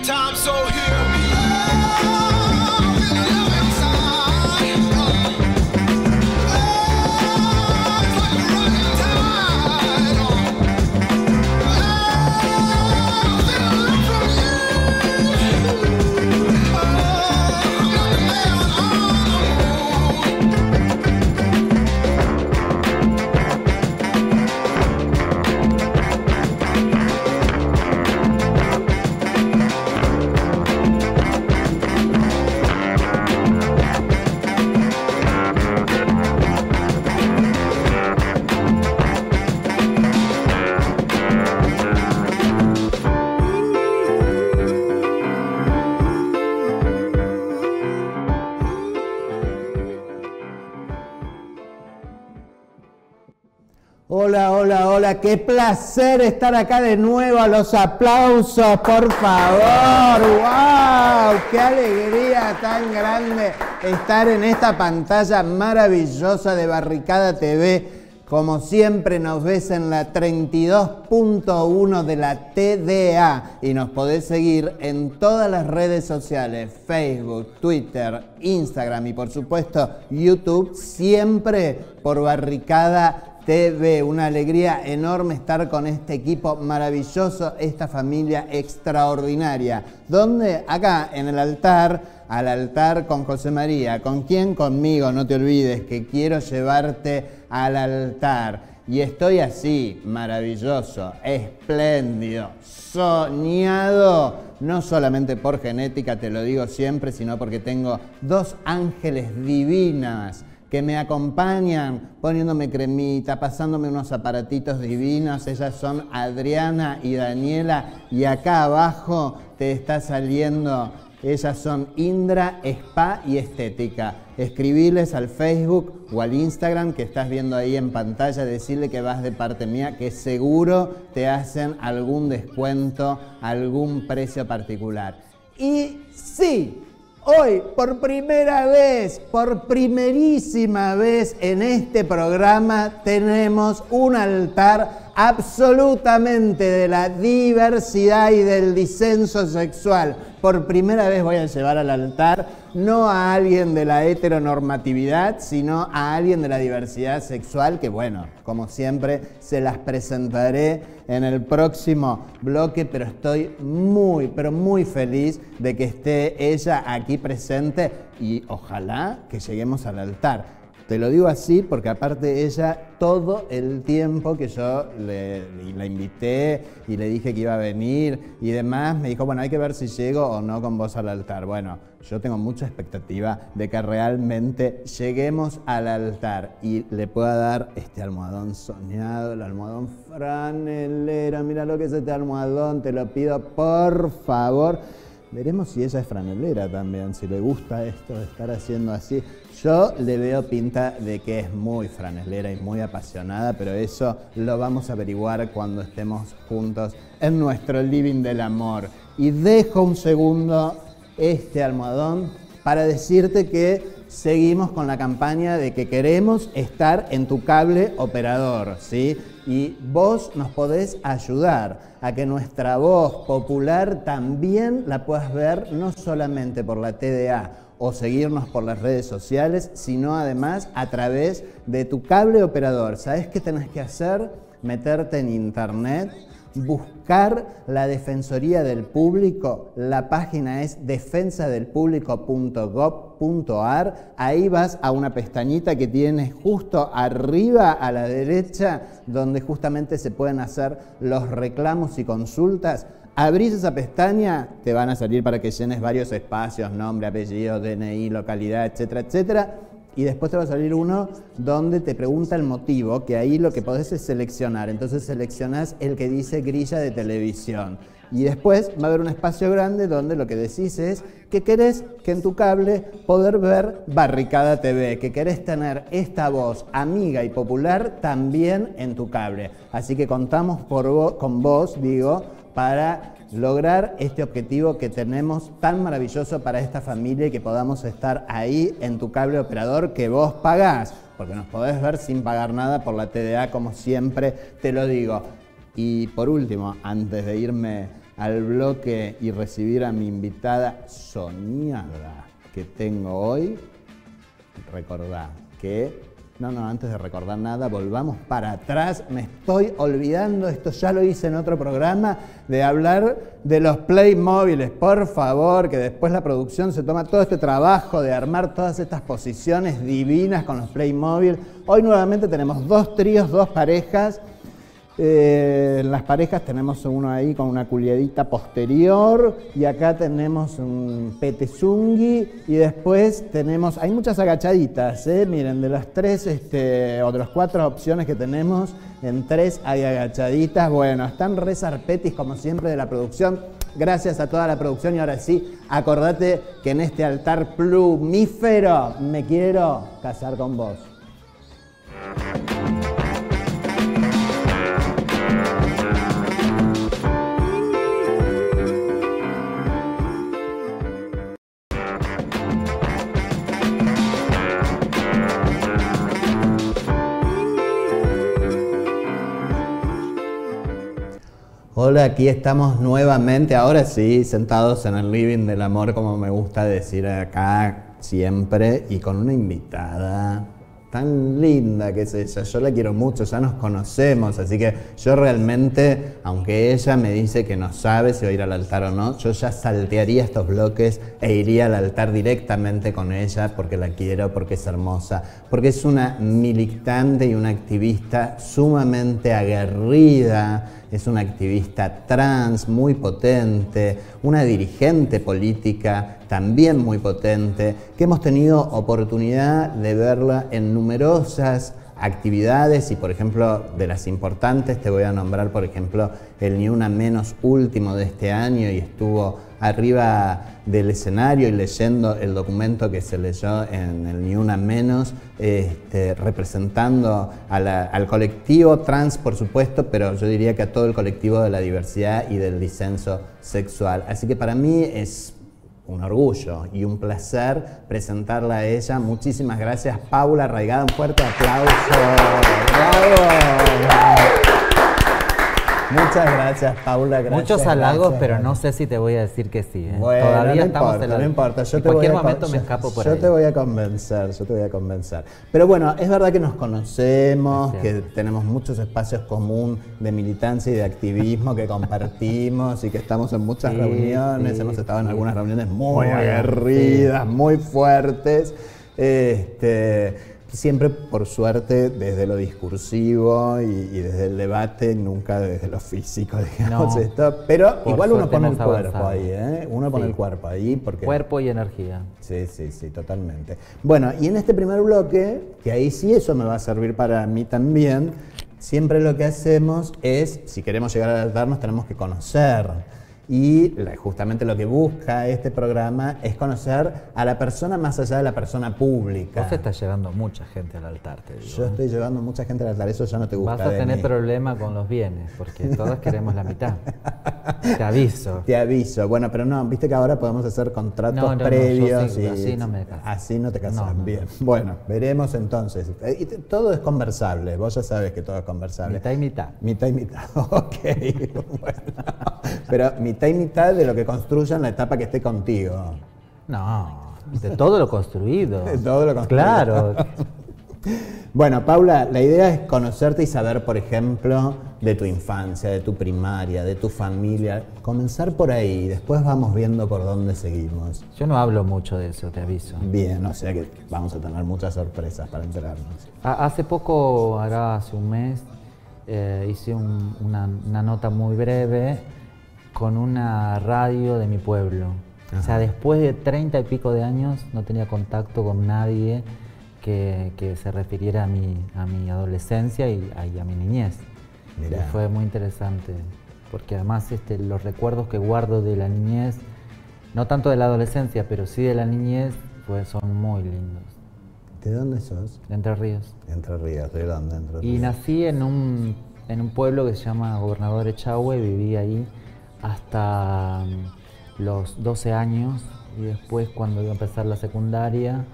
time, so hear me. Hola, hola, hola, qué placer estar acá de nuevo, a los aplausos, por favor, wow, qué alegría tan grande estar en esta pantalla maravillosa de Barricada TV. Como siempre nos ves en la 32.1 de la TDA y nos podés seguir en todas las redes sociales, Facebook, Twitter, Instagram y por supuesto YouTube, siempre por Barricada TV. Una alegría enorme estar con este equipo maravilloso, esta familia extraordinaria. ¿Dónde? Acá en el altar, al altar con José María. ¿Con quién? Conmigo, no te olvides que quiero llevarte al altar. Y estoy así, maravilloso, espléndido, soñado, no solamente por genética, te lo digo siempre, sino porque tengo dos ángeles divinas que me acompañan poniéndome cremita, pasándome unos aparatitos divinos. Ellas son Adriana y Daniela, y acá abajo te está saliendo, ellas son Indra, Spa y Estética. Escribiles al Facebook o al Instagram que estás viendo ahí en pantalla, decirle que vas de parte mía, que seguro te hacen algún descuento, algún precio particular. Y sí, hoy, por primera vez, por primerísima vez en este programa, tenemos un altar absolutamente de la diversidad y del disenso sexual. Por primera vez voy a llevar al altar no a alguien de la heteronormatividad, sino a alguien de la diversidad sexual, que bueno, como siempre, se las presentaré en el próximo bloque, pero estoy muy, pero muy feliz de que esté ella aquí presente y ojalá que lleguemos al altar. Te lo digo así porque aparte ella, todo el tiempo que yo la invité y le dije que iba a venir y demás, me dijo, bueno, hay que ver si llego o no con vos al altar. Bueno, yo tengo mucha expectativa de que realmente lleguemos al altar y le pueda dar este almohadón soñado, el almohadón franelero. Mira lo que es este almohadón, te lo pido por favor. Veremos si ella es franelera también, si le gusta esto de estar haciendo así. Yo le veo pinta de que es muy franelera y muy apasionada, pero eso lo vamos a averiguar cuando estemos juntos en nuestro living del amor. Y dejo un segundo este almohadón para decirte que seguimos con la campaña de que queremos estar en tu cable operador, ¿sí? Y vos nos podés ayudar a que nuestra voz popular también la puedas ver no solamente por la TDA o seguirnos por las redes sociales, sino además a través de tu cable operador. ¿Sabés qué tenés que hacer? Meterte en internet, buscar la Defensoría del Público. La página es defensadelpublico.gov.ar. Ahí vas a una pestañita que tienes justo arriba a la derecha, donde justamente se pueden hacer los reclamos y consultas. Abrís esa pestaña, te van a salir para que llenes varios espacios, nombre, apellido, DNI, localidad, etcétera, etcétera. Y después te va a salir uno donde te pregunta el motivo, que ahí lo que podés es seleccionar. Entonces seleccionás el que dice grilla de televisión. Y después va a haber un espacio grande donde lo que decís es que querés que en tu cable poder ver Barricada TV, que querés tener esta voz amiga y popular también en tu cable. Así que contamos con vos, para lograr este objetivo que tenemos tan maravilloso para esta familia y que podamos estar ahí en tu cable operador que vos pagás, porque nos podés ver sin pagar nada por la TDA, como siempre te lo digo. Y por último, antes de irme al bloque y recibir a mi invitada soñada que tengo hoy, recordá que... No, antes de recordar nada, volvamos para atrás. Me estoy olvidando, esto ya lo hice en otro programa, de hablar de los Playmóviles. Por favor, que después la producción se toma todo este trabajo de armar todas estas posiciones divinas con los Playmobil. Hoy nuevamente tenemos 2 tríos, 2 parejas. Las parejas tenemos uno ahí con una culiadita posterior y acá tenemos un petezungui y después tenemos, hay muchas agachaditas, miren, de las 3 o de las 4 opciones que tenemos, en 3 hay agachaditas. Bueno, están re zarpetis como siempre de la producción. Gracias a toda la producción y ahora sí, acordate que en este altar plumífero me quiero casar con vos. Hola, aquí estamos nuevamente, ahora sí, sentados en el living del amor, como me gusta decir acá siempre, y con una invitada tan linda que es ella. Yo la quiero mucho, ya nos conocemos, así que yo realmente, aunque ella me dice que no sabe si va a ir al altar o no, yo ya saltearía estos bloques e iría al altar directamente con ella porque la quiero, porque es hermosa, porque es una militante y una activista sumamente aguerrida. Es una activista trans muy potente, una dirigente política también muy potente, que hemos tenido oportunidad de verla en numerosas actividades y, por ejemplo, de las importantes, te voy a nombrar, por ejemplo, el Ni Una Menos último de este año y estuvo arriba del escenario y leyendo el documento que se leyó en el Ni Una Menos, representando al colectivo trans, por supuesto, pero yo diría que a todo el colectivo de la diversidad y del disenso sexual. Así que para mí es un orgullo y un placer presentarla a ella. Muchísimas gracias, Paula Arraigada. Un fuerte aplauso. ¡Bravo! Muchas gracias, Paula. Gracias, muchos halagos, gracias, pero no sé si te voy a decir que sí. Bueno, todavía no estamos importa, en la... no importa. En cualquier momento me escapo por ahí. Yo te voy a convencer, Pero bueno, es verdad que nos conocemos, que tenemos muchos espacios comunes de militancia y de activismo que compartimos y que estamos en muchas reuniones. Hemos estado en algunas reuniones muy aguerridas, muy fuertes. Siempre, por suerte, desde lo discursivo y desde el debate, nunca desde lo físico, digamos esto. Pero igual uno pone el cuerpo ahí, ¿eh? Uno pone el cuerpo ahí porque... Cuerpo y energía. Sí, totalmente. Bueno, y en este primer bloque, que ahí sí eso me va a servir para mí también, siempre lo que hacemos es, si queremos llegar al altar, nos tenemos que conocer. Y justamente lo que busca este programa es conocer a la persona más allá de la persona pública. Vos estás llevando mucha gente al altar, te digo. Yo estoy llevando mucha gente al altar, eso ya no te gusta. Vas a tener problema con los bienes, porque todos queremos la mitad. Te aviso. Te aviso. Bueno, pero no, viste que ahora podemos hacer contratos previos. No, así no me caso. Así no te casas. Bien. Bueno, veremos entonces. Y todo es conversable, vos ya sabes que todo es conversable. Mitad y mitad. Mitad y mitad, ok. Bueno. Pero mitad y mitad de lo que construya en la etapa que esté contigo. No, de todo lo construido. De todo lo construido. Claro. Bueno, Paula, la idea es conocerte y saber, por ejemplo, de tu infancia, de tu primaria, de tu familia. Comenzar por ahí, después vamos viendo por dónde seguimos. Yo no hablo mucho de eso, te aviso. Bien, o sea que vamos a tener muchas sorpresas para enterarnos. Hace poco, hace un mes, hice una nota muy breve con una radio de mi pueblo. Ajá. O sea, después de 30 y pico de años no tenía contacto con nadie que se refiriera a mi adolescencia y a mi niñez. Y fue muy interesante, porque además los recuerdos que guardo de la niñez, no tanto de la adolescencia, pero sí de la niñez, pues son muy lindos. ¿De dónde sos? De Entre Ríos. Entre Ríos, ¿de dónde? Entre Ríos. Y nací en un pueblo que se llama Gobernador Echagüe, viví ahí hasta los 12 años y después cuando iba a empezar la secundaria,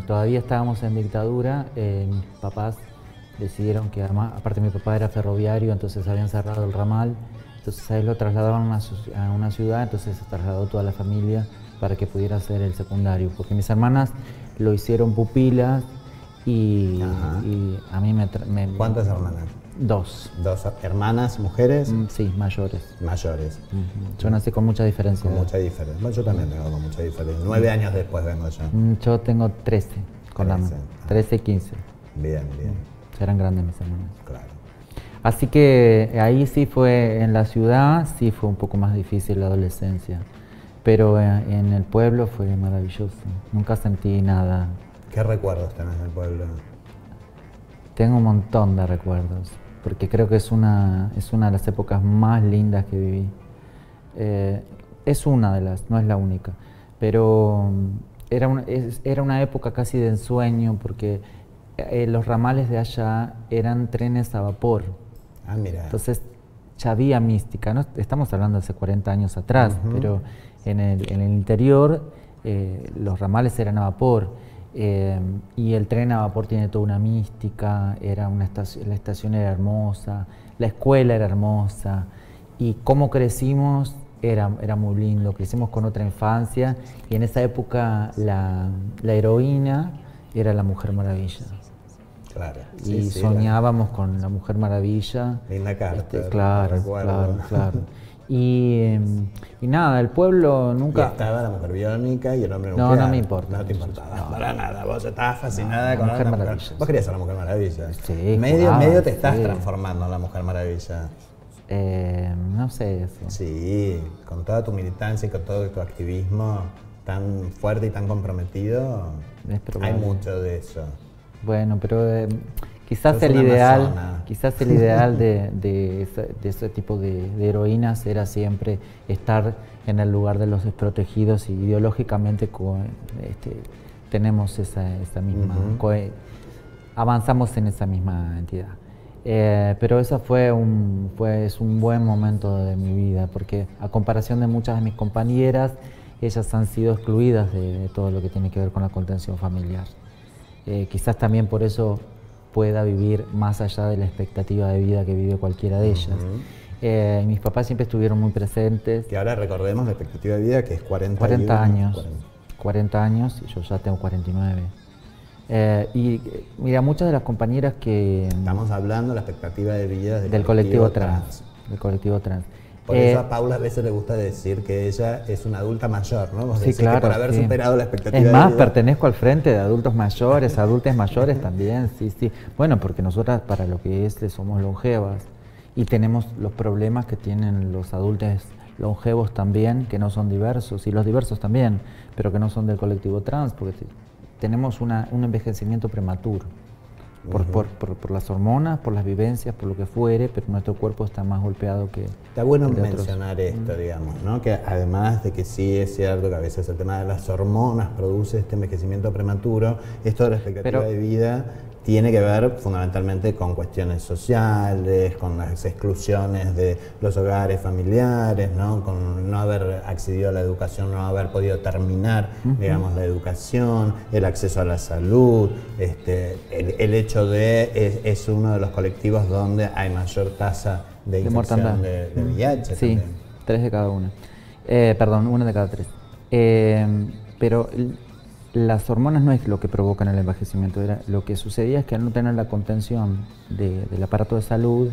todavía estábamos en dictadura, mis papás decidieron que además, aparte mi papá era ferroviario, entonces habían cerrado el ramal, Entonces a él lo trasladaban a una ciudad, entonces se trasladó toda la familia para que pudiera hacer el secundario, porque mis hermanas lo hicieron pupilas y a mí ¿Cuántas hermanas? Dos. ¿Dos hermanas, mujeres? Sí, mayores. Mayores. Yo nací con mucha diferencia. Con mucha diferencia. Bueno, yo también tengo con mucha diferencia. 9 años después vengo yo. Yo tengo 13, con 13 y 15. Bien, bien. Eran grandes mis hermanos. Claro. Así que ahí sí fue, en la ciudad sí fue un poco más difícil la adolescencia, pero en el pueblo fue maravilloso, nunca sentí nada. ¿Qué recuerdos tenés del pueblo? Tengo un montón de recuerdos, porque creo que es una de las épocas más lindas que viví. Es una de las, no es la única, pero era una época casi de ensueño, porque los ramales de allá eran trenes a vapor. Ah, mira. Entonces ya había mística, ¿no? Estamos hablando de hace 40 años atrás, pero en el interior los ramales eran a vapor y el tren a vapor tiene toda una mística, la estación era hermosa, la escuela era hermosa y cómo crecimos era muy lindo, crecimos con otra infancia y en esa época la heroína era la Mujer Maravilla. Claro. Y soñábamos con la Mujer Maravilla. Linda carta. Claro. Y nada, el pueblo nunca... Y estaba la Mujer Biónica y el Hombre Nuclear. No me importa. No te importaba para nada. Vos estabas fascinada con la Mujer Maravilla. Vos querías ser la Mujer Maravilla. Sí, medio te estás transformando en la Mujer Maravilla. No sé eso. Sí, con toda tu militancia y con todo tu activismo tan fuerte y tan comprometido, hay mucho de eso. Bueno, pero quizás el ideal de ese tipo de heroínas era siempre estar en el lugar de los desprotegidos y ideológicamente tenemos esa misma, avanzamos en esa misma entidad. Pero ese es un buen momento de mi vida, porque a comparación de muchas de mis compañeras, ellas han sido excluidas de todo lo que tiene que ver con la contención familiar. Quizás también por eso pueda vivir más allá de la expectativa de vida que vive cualquiera de ellas. Mis papás siempre estuvieron muy presentes. Que ahora recordemos la expectativa de vida que es 40 años. 40 años y yo ya tengo 49. Y mira, muchas de las compañeras que... Estamos hablando de la expectativa de vida del colectivo trans. Del colectivo trans. Por eso a Paula a veces le gusta decir que ella es una adulta mayor, ¿no? Vos sí, decís claro, que por haber superado la expectativa de vida... Es más, pertenezco al frente de adultos mayores, adultos mayores también, sí. Bueno, porque nosotras para lo que somos longevas y tenemos los problemas que tienen los adultos longevos también, que no son diversos, y los diversos también, pero que no son del colectivo trans, porque tenemos un envejecimiento prematuro. Por las hormonas, por las vivencias, por lo que fuere, pero nuestro cuerpo está más golpeado que... Está bueno mencionar esto, digamos, ¿no? Que además de que sí es cierto que a veces el tema de las hormonas produce este envejecimiento prematuro, esto de la expectativa de vida tiene que ver fundamentalmente con cuestiones sociales, con las exclusiones de los hogares familiares, ¿no? Con no haber accedido a la educación, no haber podido terminar, digamos, la educación, el acceso a la salud, el hecho de es uno de los colectivos donde hay mayor tasa de infección de VIH. Sí, también. 3 de cada 1. Perdón, 1 de cada 3. Pero las hormonas no es lo que provocan el envejecimiento, lo que sucedía es que al no tener la contención del aparato de salud,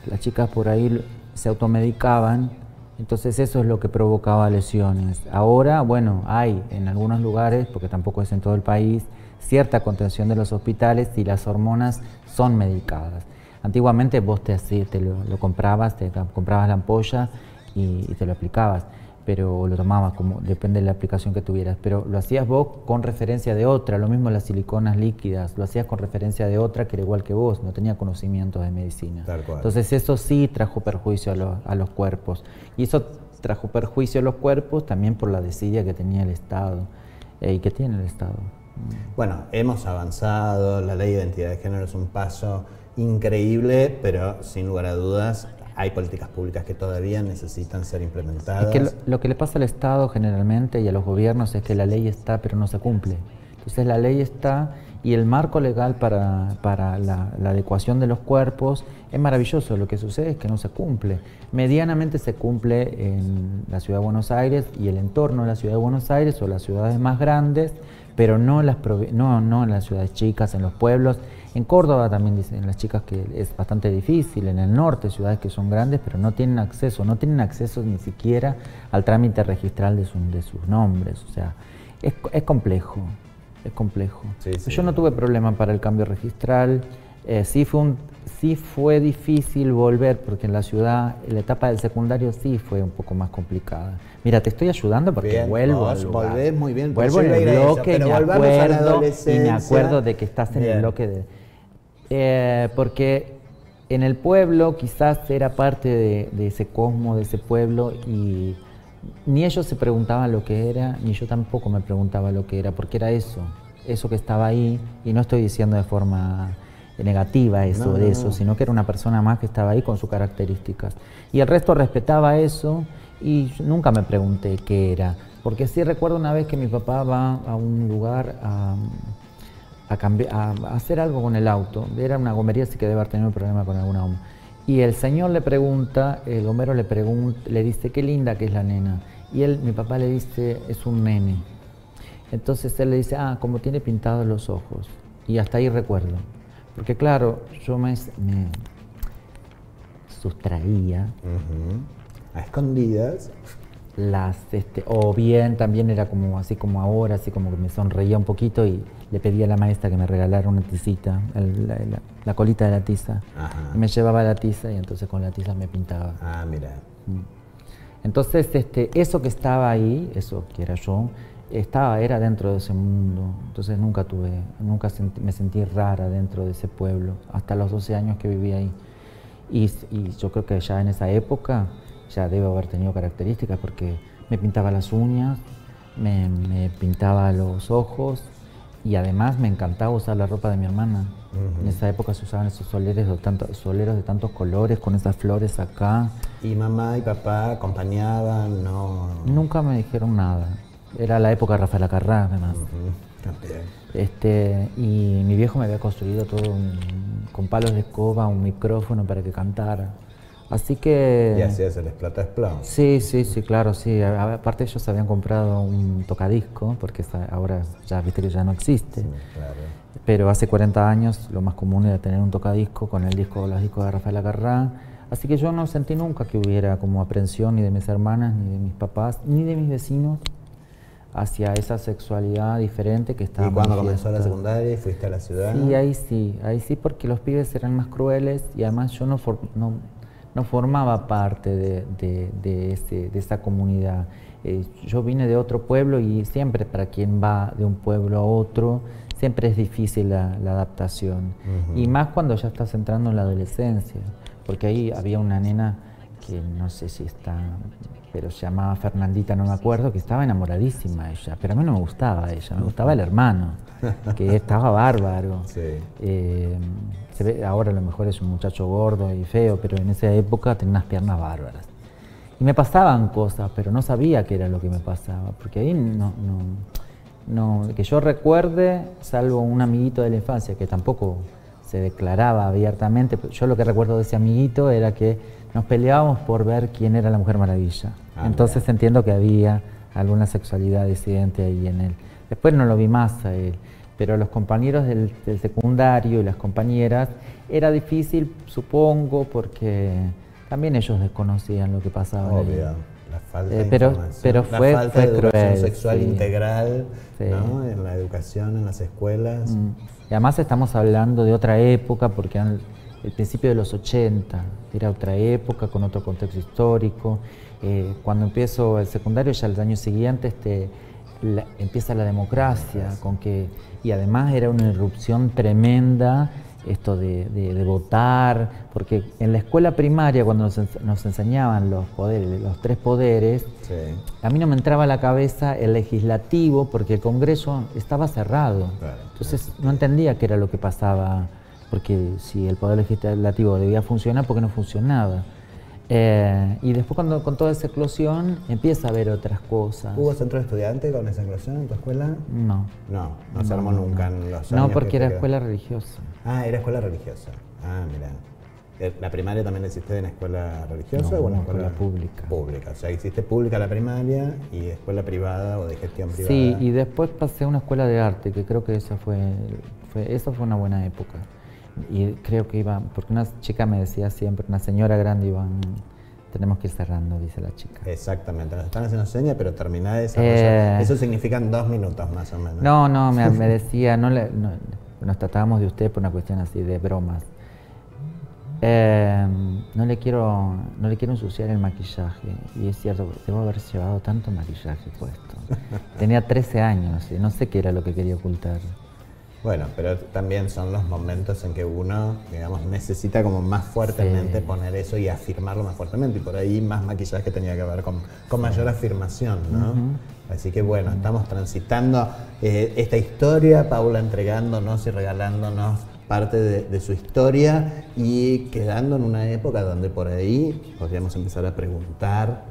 las chicas por ahí se automedicaban, entonces eso es lo que provocaba lesiones. Ahora, bueno, hay en algunos lugares, porque tampoco es en todo el país, cierta contención de los hospitales y las hormonas son medicadas. Antiguamente vos te lo comprabas, comprabas la ampolla y te lo aplicabas, pero lo tomabas, depende de la aplicación que tuvieras, pero lo hacías vos con referencia de otra, lo mismo las siliconas líquidas, lo hacías con referencia de otra que era igual que vos, no tenía conocimientos de medicina. Tal cual. Entonces eso sí trajo perjuicio a los cuerpos, y eso trajo perjuicio a los cuerpos también por la desidia que tenía el Estado, y que tiene el Estado. Bueno, hemos avanzado, la ley de identidad de género es un paso increíble, pero sin lugar a dudas hay políticas públicas que todavía necesitan ser implementadas. Es que lo que le pasa al Estado generalmente y a los gobiernos es que la ley está pero no se cumple. Entonces la ley está Y el marco legal para la adecuación de los cuerpos es maravilloso. Lo que sucede es que no se cumple. Medianamente se cumple en la Ciudad de Buenos Aires y el entorno de la Ciudad de Buenos Aires o las ciudades más grandes, pero no en las ciudades chicas, en los pueblos. En Córdoba también dicen las chicas que es bastante difícil, en el norte, ciudades que son grandes, pero no tienen acceso ni siquiera al trámite registral de sus nombres. O sea, es complejo. Es complejo. Sí, sí. Yo no tuve problema para el cambio registral. Sí fue difícil volver, porque en la ciudad, la etapa del secundario sí fue un poco más complicada. Mira, te estoy ayudando porque bien, vuelvo al lugar. Volvés muy bien. Vuelvo en el bloque y me acuerdo de que estás en el bloque de... porque en el pueblo quizás era parte de ese cosmos, de ese pueblo, y ni ellos se preguntaban lo que era, ni yo tampoco me preguntaba lo que era, porque era eso que estaba ahí, y no estoy diciendo de forma negativa eso, sino que era una persona más que estaba ahí con sus características. Y el resto respetaba eso, y nunca me pregunté qué era, porque sí recuerdo una vez que mi papá va a un lugar a hacer algo con el auto, era una gomería, así que debe haber tenido un problema con alguna goma. Y el señor le pregunta, el gomero le dice, qué linda que es la nena. Y mi papá le dice, es un nene. Entonces él le dice, como tiene pintados los ojos. Y hasta ahí recuerdo. Porque claro, yo me sustraía. A escondidas. O bien también era como así como ahora, así como que me sonreía un poquito y le pedía a la maestra que me regalara una tisita, la colita de la tiza. Ajá. Y me llevaba la tiza y entonces con la tiza me pintaba. Mira. Entonces eso que estaba ahí, eso que era yo, era dentro de ese mundo. Entonces nunca me sentí rara dentro de ese pueblo, hasta los 12 años que viví ahí. Y yo creo que ya en esa época ya debo haber tenido características, porque me pintaba las uñas, me pintaba los ojos, y además me encantaba usar la ropa de mi hermana. En esa época se usaban esos soleros de tantos colores, con esas flores acá. ¿Y mamá y papá acompañaban? No. Nunca me dijeron nada. Era la época de Rafael Acarrá, además. Y mi viejo me había construido todo con palos de escoba, un micrófono para que cantara. Así que... ¿Y hacías el Explota-Explau? Sí, claro, sí. Aparte ellos habían comprado un tocadisco, porque ahora ya viste que ya no existe. Sí, claro. Pero hace 40 años lo más común era tener un tocadisco con los discos de Rafael Acarrá. Así que yo no sentí nunca que hubiera como aprensión ni de mis hermanas, ni de mis papás, ni de mis vecinos hacia esa sexualidad diferente que estaba. ¿Y cuando comenzó la secundaria y fuiste a la ciudad? Sí, ahí sí, porque los pibes eran más crueles y además yo no formaba parte de esa comunidad. Yo vine de otro pueblo y siempre para quien va de un pueblo a otro, siempre es difícil la adaptación. Y más cuando ya estás entrando en la adolescencia, porque ahí había una nena que no sé si está, pero se llamaba Fernandita, no me acuerdo, que estaba enamoradísima ella, pero a mí no me gustaba ella, me gustaba el hermano, que estaba bárbaro. Sí. Ahora a lo mejor es un muchacho gordo y feo, pero en esa época tenía unas piernas bárbaras. Y me pasaban cosas, pero no sabía qué era lo que me pasaba, porque ahí que yo recuerde, salvo un amiguito de la infancia que tampoco se declaraba abiertamente. Yo lo que recuerdo de ese amiguito era que nos peleábamos por ver quién era la Mujer Maravilla. Entonces entiendo que había alguna sexualidad disidente ahí en él. Después no lo vi más a él, pero los compañeros del secundario y las compañeras era difícil, supongo, porque también ellos desconocían lo que pasaba. Obvio. La falta de pero fue educación cruel, sexual sí. Integral, Sí. ¿no? En la educación, en las escuelas. Y además estamos hablando de otra época, porque eran el principio de los 80, era otra época, con otro contexto histórico. Cuando empiezo el secundario, ya el año siguiente empieza la democracia, y además era una irrupción tremenda esto de votar, porque en la escuela primaria cuando nos enseñaban los poderes, los tres poderes, sí. A mí no me entraba a la cabeza el legislativo porque el Congreso estaba cerrado. Claro. Entonces no entendía qué era lo que pasaba, porque si el poder legislativo debía funcionar, ¿por qué no funcionaba? Y después cuando con toda esa eclosión empieza a ver otras cosas. ¿Hubo centro de estudiantes con esa eclosión en tu escuela? No. No se armó nunca en los años. No, porque que era te escuela religiosa. Ah, era escuela religiosa. Ah, mira. ¿La primaria también la hiciste en escuela religiosa o en escuela pública? Pública, o sea, hiciste pública la primaria y escuela privada o de gestión privada. Sí, y después pasé a una escuela de arte, que creo que esa fue una buena época. Y creo que iba, porque una chica me decía siempre, una señora grande, tenemos que ir cerrando, dice la chica. Exactamente, nos están haciendo señas, pero terminá de desarrollar. Eso significan 2 minutos más o menos. No, me decía, nos tratábamos de usted por una cuestión así de bromas. No le quiero ensuciar el maquillaje, y es cierto, debo haber llevado tanto maquillaje puesto. Tenía 13 años y no sé qué era lo que quería ocultar. Bueno, pero también son los momentos en que uno, digamos, necesita como más fuertemente poner eso y afirmarlo más fuertemente, y por ahí más maquillaje tenía que ver con mayor afirmación, ¿no? Así que bueno, estamos transitando esta historia, Paula entregándonos y regalándonos parte de su historia y quedando en una época donde por ahí podríamos empezar a preguntar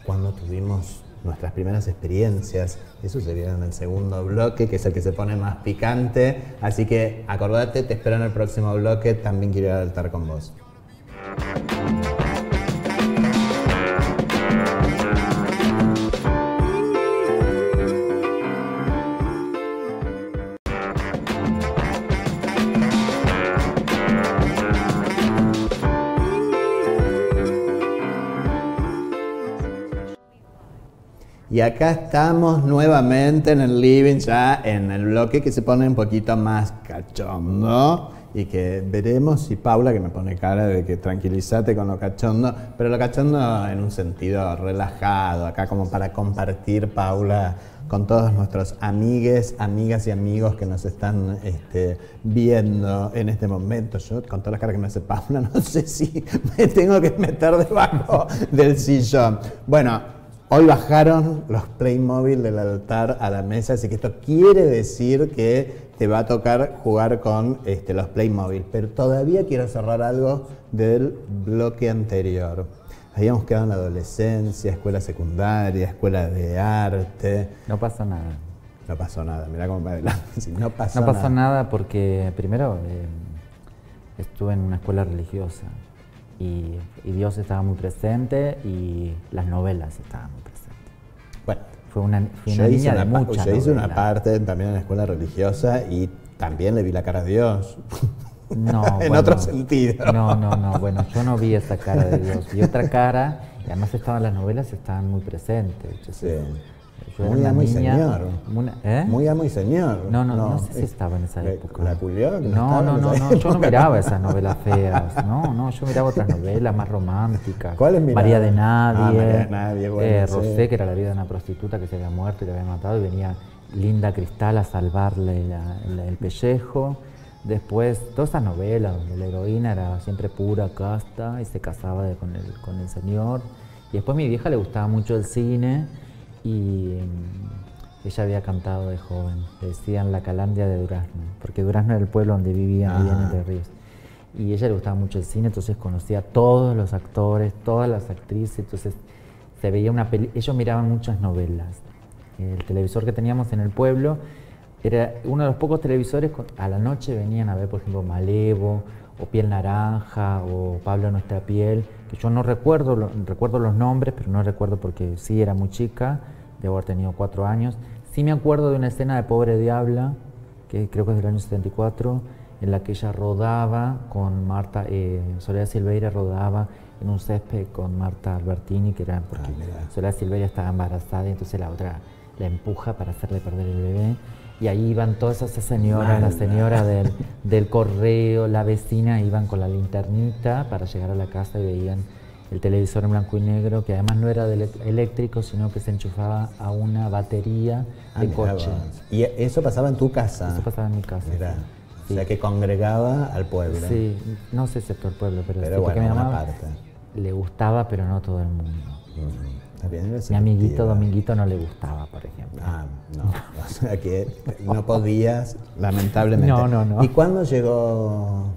cuándo tuvimos nuestras primeras experiencias. Eso sería en el segundo bloque, que es el que se pone más picante. Así que acordate, te espero en el próximo bloque, también quiero ir al altar con vos. Y acá estamos nuevamente en el living, ya en el bloque que se pone un poquito más cachondo, y que veremos si Paula, que me pone cara de que tranquilízate con lo cachondo, pero lo cachondo en un sentido relajado, acá como para compartir, Paula, con todos nuestros amigues, amigas y amigos que nos están viendo en este momento. Yo, con todas las caras que me hace Paula, no sé si me tengo que meter debajo del sillón. Bueno, hoy bajaron los Playmobil del altar a la mesa, así que esto quiere decir que te va a tocar jugar con los Playmobil. Pero todavía quiero cerrar algo del bloque anterior. Habíamos quedado en la adolescencia, escuela secundaria, escuela de arte. No pasó nada. No pasó nada, mirá cómo va adelante. No pasó nada porque primero estuve en una escuela religiosa. Y Dios estaba muy presente y las novelas estaban muy presentes. Bueno, fui una niña de muchas novelas. Yo hice una parte también en la escuela religiosa y también le vi la cara a Dios. No, en otro sentido. No, bueno, yo no vi esa cara de Dios. Vi otra cara, y además las novelas estaban muy presentes. Sí. Yo muy amo y señor. Muy amo y señor. No sé si estaba en esa época. ¿La culió? No, yo no miraba esas novelas feas. No, yo miraba otras novelas más románticas. ¿Cuáles miraba? María de Nadie. María de Nadie, bueno, Rosé, que era la vida de una prostituta que se había muerto y que había matado, y venía Linda Cristal a salvarle el pellejo. Después, todas esas novelas donde la heroína era siempre pura, casta, y se casaba con el señor. Y después a mi vieja le gustaba mucho el cine, y ella había cantado de joven. Le decían la Calandria de Durazno, porque Durazno era el pueblo donde vivían en Entre Ríos. Y a ella le gustaba mucho el cine, entonces conocía a todos los actores, todas las actrices, entonces se veía ellos miraban muchas novelas. El televisor que teníamos en el pueblo era uno de los pocos televisores. A la noche venían a ver, por ejemplo, Malevo, o Piel Naranja, o Pablo Nuestra Piel, que yo no recuerdo los nombres, pero no recuerdo porque sí era muy chica, debo haber tenido 4 años. Sí me acuerdo de una escena de Pobre Diabla, que creo que es del año 74, en la que ella rodaba con Marta, Soledad Silveira rodaba en un césped con Marta Albertini, que era porque Soledad Silveira estaba embarazada y entonces la otra la empuja para hacerle perder el bebé. Y ahí iban todas esas señoras, la señora del correo, la vecina, iban con la linternita para llegar a la casa y veían el televisor en blanco y negro, que además no era eléctrico, sino que se enchufaba a una batería de coche. ¿Y eso pasaba en tu casa? Eso pasaba en mi casa. Mirá. Sí. O sea, que congregaba al pueblo. Sí, no sé si a todo el pueblo, pero sí, bueno, porque mi mamá parte le gustaba, pero no todo el mundo. Mi amiguito Dominguito no le gustaba, por ejemplo. No. O sea que no podías, lamentablemente. No. ¿Y cuándo llegó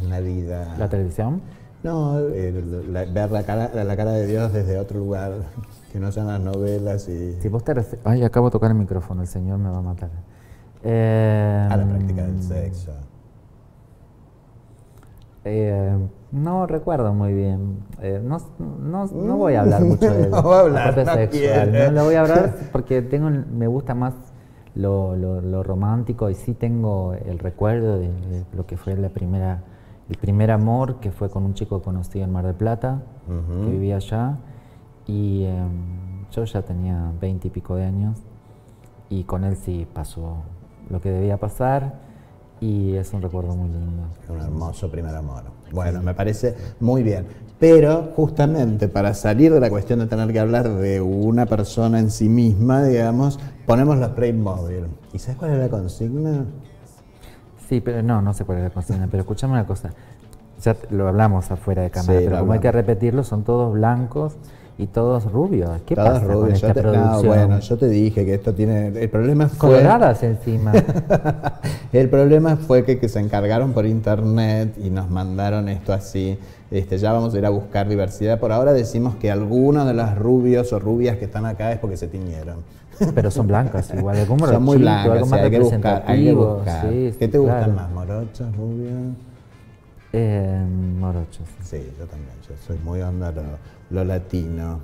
en la vida? ¿La televisión? No, ver la cara de Dios desde otro lugar, que no sean las novelas y... Si vos te Ay, acabo de tocar el micrófono, el señor me va a matar. A la práctica del sexo. No recuerdo muy bien. No voy a hablar mucho de no voy a hablar, la parte sexual. quiere. No lo voy a hablar porque me gusta más lo romántico, y sí tengo el recuerdo de lo que fue el primer amor, que fue con un chico que conocí en Mar del Plata, que vivía allá, y yo ya tenía 20 y pico de años, y con él sí pasó lo que debía pasar, y es un recuerdo muy lindo. Un hermoso primer amor. Bueno, me parece muy bien. Pero justamente para salir de la cuestión de tener que hablar de una persona en sí misma, digamos, ponemos los Playmobil. ¿Y sabes cuál es la consigna? Sí, pero no sé cuál es la consigna, pero escúchame una cosa. Ya lo hablamos afuera de cámara, Sí, pero como hay que repetirlo, son todos blancos y todos rubios. ¿Qué Todas pasa rubias. con esta producción? No, bueno, yo te dije que esto tiene... El problema fue... Coloradas encima. El problema fue que se encargaron por internet y nos mandaron esto así. Ya vamos a ir a buscar diversidad. Por ahora decimos que algunos de los rubios o rubias que están acá es porque se tiñeron. Pero son blancas igual, algún morochito, son muy blancas, algo más hay que representativo. buscar. Sí, ¿Qué te claro. gustan más, morochos, rubios? Morochos. Sí, yo también. Yo soy muy onda lo latino.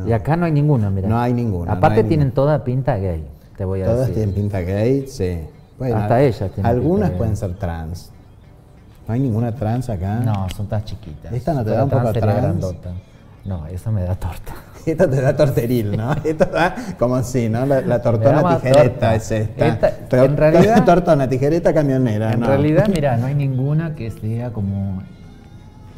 Y acá no hay ninguno, mira. No hay ninguno. Aparte no hay tienen toda pinta gay, te voy a Todas decir. tienen pinta gay, sí. Bueno, Hasta ellas tienen algunas pinta pueden gay. ser trans. ¿No hay ninguna trans acá? No, son todas chiquitas. ¿Esta no te Pero da un poco sería trans? grandota. No, eso me da torta. Esto te da torteril, ¿no? Esto da como si, ¿no? La Me da tortona más tijereta torta. es esta. En realidad- Tortona, tijereta, camionera, En ¿no? realidad, mira, no hay ninguna que sea como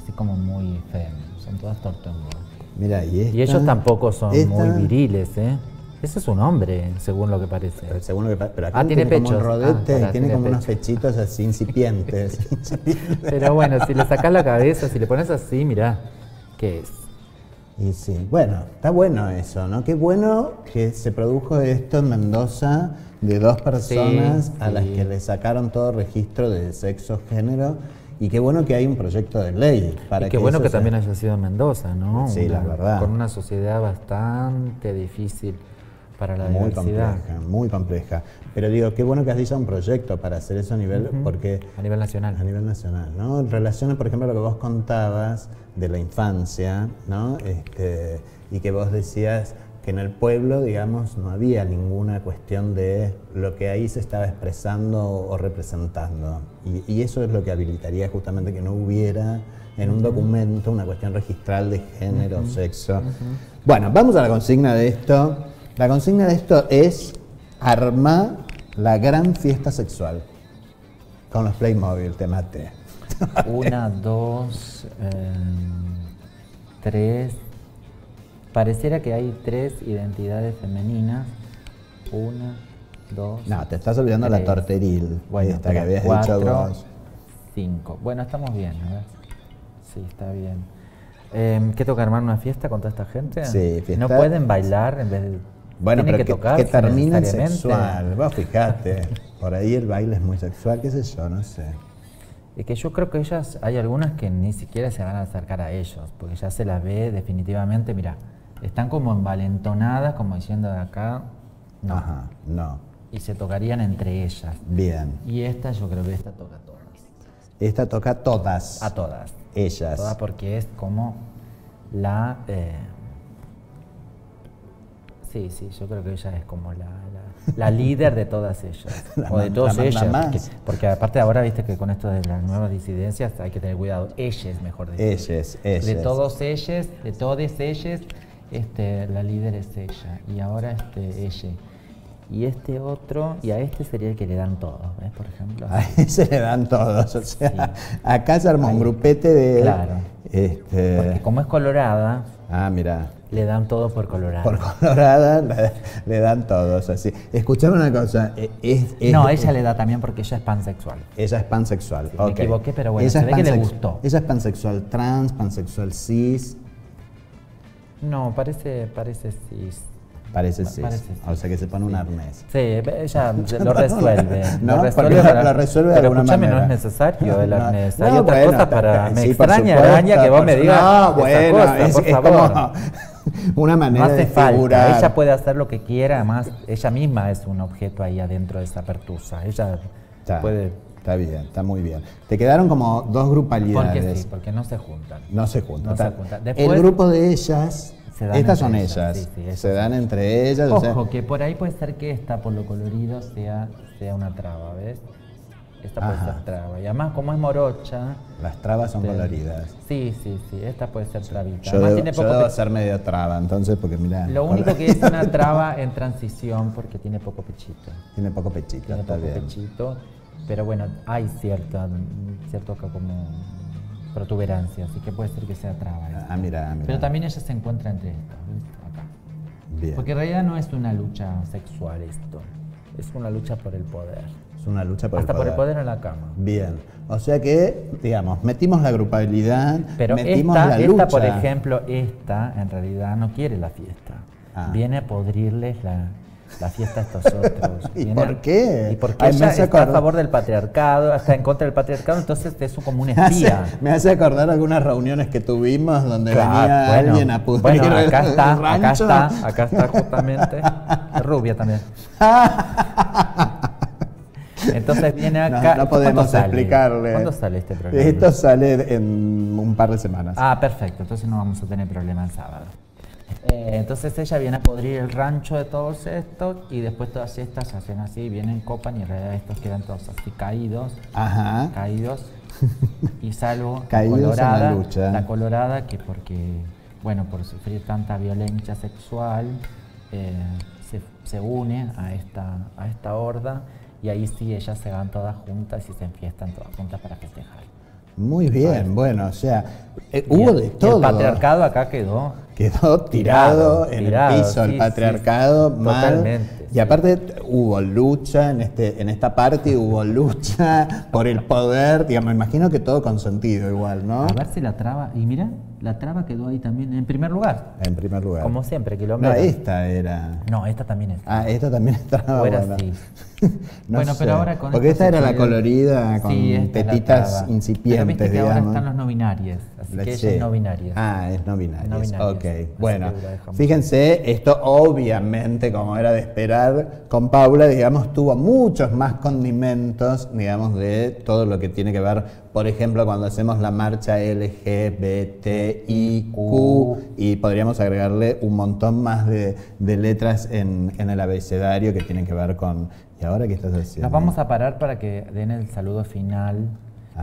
así como muy fea. Son todas tortongas. Mira, y esta... Y ellos tampoco son esta- muy viriles, ¿eh? Ese es un hombre, según lo que parece. Según lo que pero acá tiene como un pechos. rodete, Pará, tiene tiene como unos pecho. pechitos así incipientes. Pero bueno, si le sacás la cabeza, si le pones así, mirá, ¿qué es? Y sí, bueno, está bueno eso, ¿no? Qué bueno que se produjo esto en Mendoza de dos personas a las que le sacaron todo registro de sexo, género, y qué bueno que hay un proyecto de ley para Y qué bueno eso que se- también haya sido en Mendoza, ¿no? Sí, la verdad. Con una sociedad bastante difícil para la muy diversidad. compleja, muy compleja. Pero digo, qué bueno que haya un proyecto para hacer eso a nivel, porque A nivel nacional. a nivel nacional, ¿no? En relación, por ejemplo, a lo que vos contabas de la infancia, ¿no? Y que vos decías que en el pueblo, digamos, no había ninguna cuestión de lo que ahí se estaba expresando o representando. Y eso es lo que habilitaría justamente que no hubiera en un documento una cuestión registral de género, sexo. Bueno, vamos a la consigna de esto. La consigna de esto es armar la gran fiesta sexual. Con los Playmobil, te maté. 1, 2, 3. Pareciera que hay 3 identidades femeninas. 1, 2. No, te estás olvidando la 3. torteril, Bueno, esta que habías 4, dicho vos. 5. Bueno, estamos bien, a ver. Sí, está bien. ¿Qué toca armar una fiesta con toda esta gente? Sí, fiesta. ¿No pueden bailar en vez de...? Bueno, ¿Tienen pero tocar que termine en necesariamente? sexual. Vos fijate, por ahí el baile es muy sexual, qué sé yo, no sé. Es que yo creo que ellas, hay algunas que ni siquiera se van a acercar a ellos, porque ya se las ve definitivamente, mira, están como envalentonadas, como diciendo de acá, no. Ajá, no. Y se tocarían entre ellas. Bien. Y esta, yo creo que esta toca a todas. Esta toca todas. A todas. Ellas. Todas porque es como la... sí, yo creo que ella es como la líder de todas ellas. O de todos ellas. Porque aparte ahora, viste que con esto de las nuevas disidencias hay que tener cuidado. Ellas, mejor decir. Ellas. De todos ellos, de todas ellas, la líder es ella. Y ahora ella. Y este otro, y a este sería el que le dan todo, ¿ves? Por ejemplo. A ese le dan todos, o sea, Sí. acá se arma un grupete de... Claro. Porque como es colorada, mira, le dan todo por colorada. por colorada le dan todos, así. Escuchame una cosa, No, ella le da también porque ella es pansexual. ella es pansexual, Sí, ok. me equivoqué, pero bueno, Ella se es ve que le pansex- gustó. Ella es pansexual trans, pansexual cis. No, parece cis. Parece sí. Parece sí. O sea que se pone un arnés. Sí, ella lo resuelve. ¿No? Lo resuelve, Lo resuelve de pero alguna escúchame, manera. no es necesario el arnés. Hay No, otras bueno, cosas para... Me sí, por extraña, supuesto, Araña, que vos me digas no, esa bueno, cosa, por favor. como una No manera hace de falta, figurar. ella puede hacer lo que quiera, además ella misma es un objeto ahí adentro de esa pertusa. Ella puede... Está bien, está muy bien. Te quedaron como dos grupalidades. Porque sí, porque no se juntan. No se juntan. No se juntan. Después, el grupo de ellas, se dan estas son entre ellas, sí, sí, se dan entre ellas. Ojo, o sea, que por ahí puede ser que esta, por lo colorido, sea una traba, ¿ves? Esta puede ser traba. Y además, como es morocha... las trabas son coloridas. Sí, esta puede ser trabita. Yo Además, debo, tiene poco yo debo ser medio traba, entonces, porque mira. Lo único que es una traba en transición, porque tiene poco pechito. Tiene poco pechito, Tiene está poco bien. pechito, pero bueno, hay cierto acá como protuberancia, así que puede ser que sea traba. Mira. Pero también ella se encuentra entre estas, ¿ves? Acá. Bien. Porque en realidad no es una lucha sexual esto, es una lucha por el poder. Es una lucha por Hasta el poder. por el poder en la cama. Bien. O sea que, digamos, metimos la grupabilidad, Pero metimos la lucha. esta, por ejemplo, esta en realidad no quiere la fiesta. Viene a podrirles la fiesta a estos otros. ¿Y por qué? Y porque ella está a favor del patriarcado, está en contra del patriarcado, entonces es como un espía. Me hace acordar algunas reuniones que tuvimos donde Claro, venía bueno, alguien a pudrir bueno, acá el está, rancho. acá está justamente. Rubia también. Entonces viene acá. No podemos explicarle. ¿Cuándo sale este programa? Esto sale en un par de semanas. Perfecto, entonces no vamos a tener problema el sábado. Entonces ella viene a podrir el rancho de todos estos y después todas estas hacen así, vienen, copan y en realidad estos quedan todos así caídos. Caídos. Y salvo caídos en la lucha. La colorada que porque, bueno, por sufrir tanta violencia sexual, se une a esta horda. Y ahí sí, ellas se van todas juntas y se enfiestan todas juntas para festejar. Muy bien, bueno, o sea, hubo de todo. El patriarcado acá quedó tirado en el piso, el patriarcado mal. Totalmente. Y aparte hubo lucha en esta parte, hubo lucha por el poder, digamos, me imagino que todo consentido igual, ¿no? A ver si la traba, y mira, la traba quedó ahí también, en primer lugar. En primer lugar. Como siempre, que lo No, esta era. No, esta también es. Esta también estaba Fuera buena. Sí. No bueno, sé. pero ahora con porque esta era la colorida con esta tetitas pero incipientes, viste que digamos. ahora están los no binarios, así que ella es no binaria. Es no binarias. No binarias. Ok, Así bueno. que la dejamos. Fíjense, esto obviamente, como era de esperar, con Paula, digamos, tuvo muchos más condimentos, digamos, de todo lo que tiene que ver, por ejemplo, cuando hacemos la marcha LGBTIQ, y podríamos agregarle un montón más de letras en el abecedario que tienen que ver con... ¿Y ahora qué estás haciendo? Nos vamos a parar para que den el saludo final.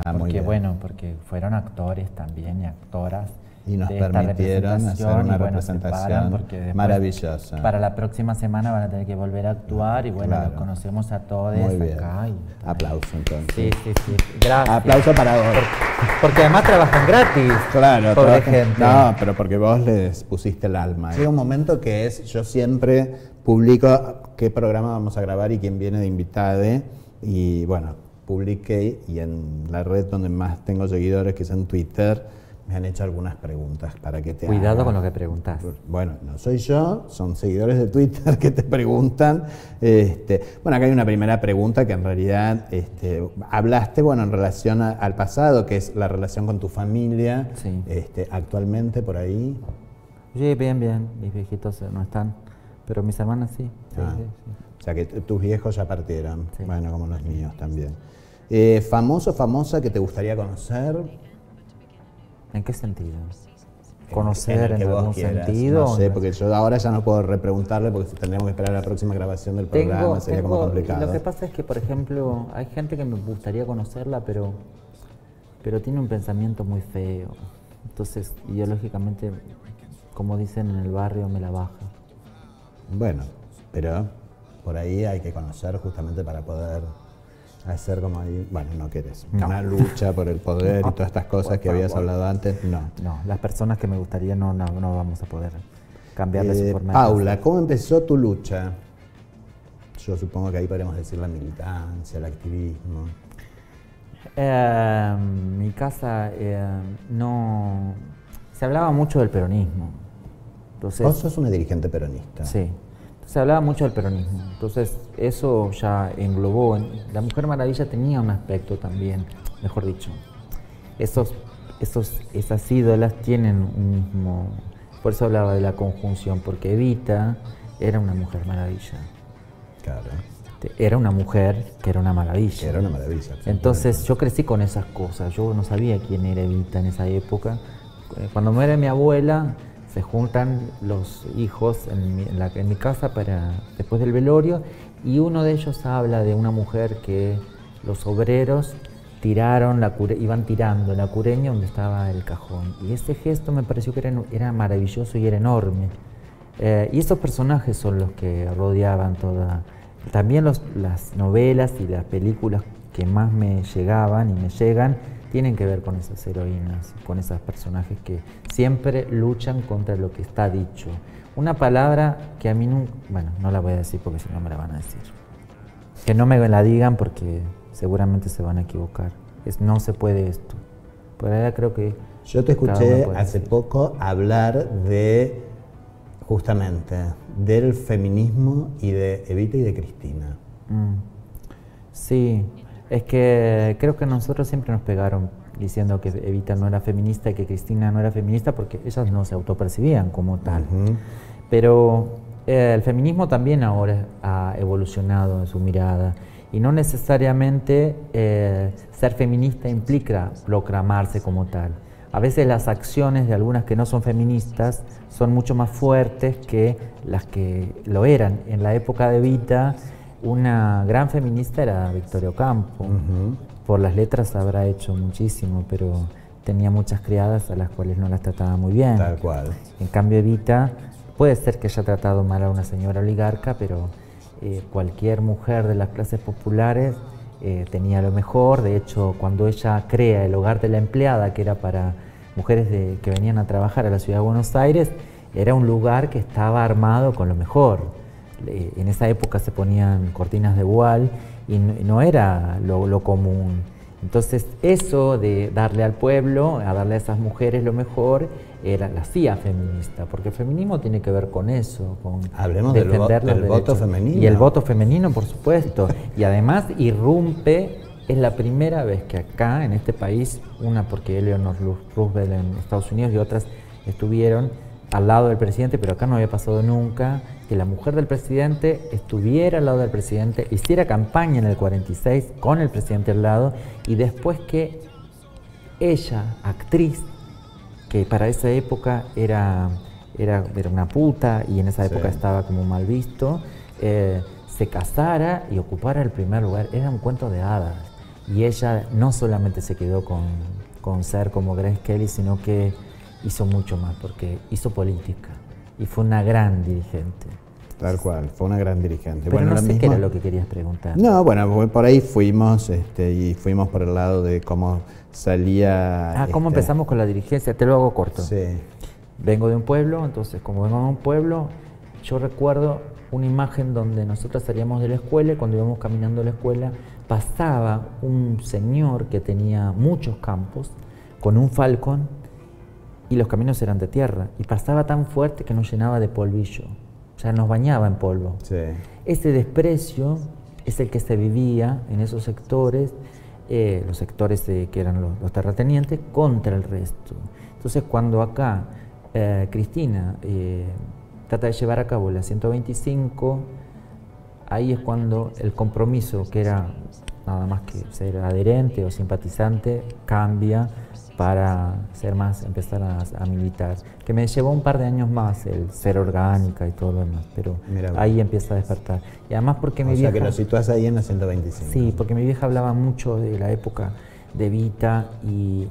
Muy porque bien. bueno, porque fueron actores también y actoras. Y nos de esta permitieron hacer una y, bueno, representación porque después, maravillosa. Para la próxima semana van a tener que volver a actuar y bueno, Claro. los conocemos a todos Muy bien. acá. Aplauso entonces. Sí. Gracias. Aplauso para vos. Porque además trabajan gratis. Claro, pobre gente. No, pero porque vos les pusiste el alma. Llega un momento que yo siempre publico qué programa vamos a grabar y quién viene de invitade. Y bueno, publiqué y en la red donde más tengo seguidores, que es en Twitter, me han hecho algunas preguntas para que te Cuidado haga. con lo que preguntas. Bueno, no soy yo, son seguidores de Twitter que te preguntan. Bueno, acá hay una primera pregunta que en realidad hablaste, bueno, en relación al pasado, que es la relación con tu familia. Sí. Actualmente por ahí. Sí, bien. Mis viejitos no están, pero mis hermanas sí. Sí. O sea que tus viejos ya partieron. Sí. Bueno, como los míos también. ¿Famoso, famosa que te gustaría conocer? ¿En qué sentido? ¿Conocer el en que vos algún quieras. sentido? No sé, porque yo ahora ya no puedo repreguntarle porque tendríamos que esperar a la próxima grabación del programa, sería como complicado. Lo que pasa es que, por ejemplo, hay gente que me gustaría conocerla, pero tiene un pensamiento muy feo. Entonces, ideológicamente, como dicen en el barrio, me la baja. Bueno, pero por ahí hay que conocer justamente para poder hacer como ahí, bueno, no querés, una lucha por el poder y todas estas cosas que habías hablado antes, no. No, las personas que me gustaría no vamos a poder cambiarle su forma de Paula, pensar. ¿cómo empezó tu lucha? Yo supongo que ahí podríamos decir la militancia, el activismo. Mi casa no... Se hablaba mucho del peronismo. Entonces, Vos sos una dirigente peronista. sí. Se hablaba mucho del peronismo, entonces eso ya englobó. La Mujer Maravilla tenía un aspecto también, mejor dicho, esas ídolas tienen un mismo, por eso hablaba de la conjunción, porque Evita era una Mujer Maravilla. Claro. Era una mujer que era una maravilla. Era una maravilla. Entonces yo crecí con esas cosas, yo no sabía quién era Evita en esa época. Cuando muere mi abuela, se juntan los hijos en mi casa después del velorio, y uno de ellos habla de una mujer que los obreros iban tirando la cureña donde estaba el cajón. Y ese gesto me pareció que era maravilloso y era enorme. Y esos personajes son los que rodeaban toda. También las novelas y las películas que más me llegaban y me llegan tienen que ver con esas heroínas, con esos personajes que siempre luchan contra lo que está dicho. Una palabra que a mí no la voy a decir porque si no me la van a decir. Que no me la digan porque seguramente se van a equivocar. No se puede esto. Por ahí creo que... Yo te escuché hace poco hablar justamente del feminismo y de Evita y de Cristina. Sí. Es que creo que nosotros siempre nos pegaron diciendo que Evita no era feminista y que Cristina no era feminista porque ellas no se autopercibían como tal. Pero el feminismo también ahora ha evolucionado en su mirada y no necesariamente ser feminista implica proclamarse como tal. A veces las acciones de algunas que no son feministas son mucho más fuertes que las que lo eran. En la época de Evita, una gran feminista era Victoria Ocampo. Por las letras habrá hecho muchísimo, pero tenía muchas criadas a las cuales no las trataba muy bien. Tal cual. En cambio, Evita, puede ser que haya tratado mal a una señora oligarca, pero cualquier mujer de las clases populares tenía lo mejor. De hecho, cuando ella crea el hogar de la empleada, que era para mujeres que venían a trabajar a la ciudad de Buenos Aires, era un lugar que estaba armado con lo mejor. En esa época se ponían cortinas de voile y no era lo común. Entonces eso de darle al pueblo, a darle a esas mujeres lo mejor, la hacía feminista, porque el feminismo tiene que ver con eso, con hablemos defender del voto femenino. Y el voto femenino, por supuesto. Y además irrumpe, es la primera vez que acá, en este país, porque Eleanor Roosevelt en Estados Unidos y otras estuvieron al lado del presidente, pero acá no había pasado nunca, que la mujer del presidente estuviera al lado del presidente, hiciera campaña en el 46 con el presidente al lado, y después que ella, actriz, que para esa época era una puta y en esa época estaba como mal visto, se casara y ocupara el primer lugar. Era un cuento de hadas. Y ella no solamente se quedó con ser como Grace Kelly, sino que hizo mucho más, porque hizo política y fue una gran dirigente. Tal cual, fue una gran dirigente. Pero no sé qué era lo que querías preguntar. No, bueno, por ahí fuimos y fuimos por el lado de cómo salía... ¿Cómo empezamos con la dirigencia? Te lo hago corto. Sí. Vengo de un pueblo, entonces como vengo de un pueblo, yo recuerdo una imagen donde nosotros salíamos de la escuela y cuando íbamos caminando a la escuela pasaba un señor que tenía muchos campos con un falcón y los caminos eran de tierra y pasaba tan fuerte que nos llenaba de polvillo, o sea, nos bañaba en polvo. Sí. Ese desprecio es el que se vivía en esos sectores, los sectores que eran los terratenientes, contra el resto. Entonces, cuando acá Cristina trata de llevar a cabo la 125, ahí es cuando el compromiso, que era nada más que ser adherente o simpatizante, cambia para empezar a militar, que me llevó un par de años más el ser orgánica y todo lo demás, pero ahí empieza a despertar. Y además porque mi vieja... O sea que lo situás ahí en la 125. Sí, porque mi vieja hablaba mucho de la época de Evita y